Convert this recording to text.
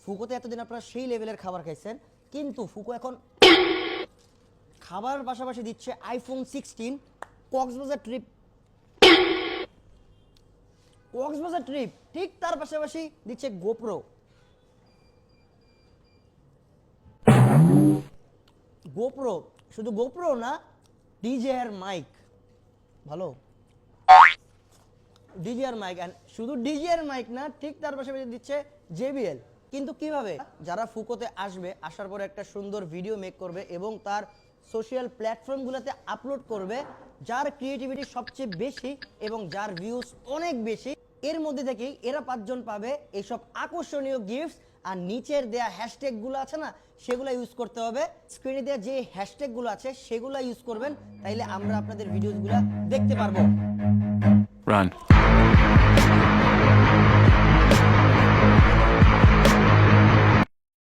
ফুকোতে এতদিন আপনারা সেই লেভেলের খাবার খাইছেন, কিন্তু ফুকো এখন খাবারের পাশাপাশি দিচ্ছে আইফোন 16, কক্সবাজার ট্রিপ, ঠিক তার পাশাপাশি দিচ্ছে গোপ্রো। শুধু গোপ্রো না, ডিজেআর মাইক, ভালো ডিজিআর মাইক। এন্ড শুধু ডিজিআর মাইক না, ঠিক তার পাশাপাশি দিচ্ছে জেবিএল। কিন্তু কিভাবে? যারা ফুকোতে আসবে, আসার পরে একটা সুন্দর ভিডিও মেক করবে এবং তার সোশ্যাল প্ল্যাটফর্মগুলোতে আপলোড করবে, যার ক্রিয়েটিভিটি সবচেয়ে বেশি এবং যার ভিউজ অনেক বেশি, এর মধ্যে থেকেই এরা 5 জন পাবে এইসব আকর্ষণীয় গিফটস। আর নিচের দেয়া হ্যাশট্যাগুলো আছে না, সেগুলো ইউজ করতে হবে। স্ক্রিনে দেওয়া যে হ্যাশট্যাগুলো আছে সেগুলো ইউজ করবেন, তাইলে আমরা আপনাদের ভিডিওগুলো দেখতে পারবো। Run.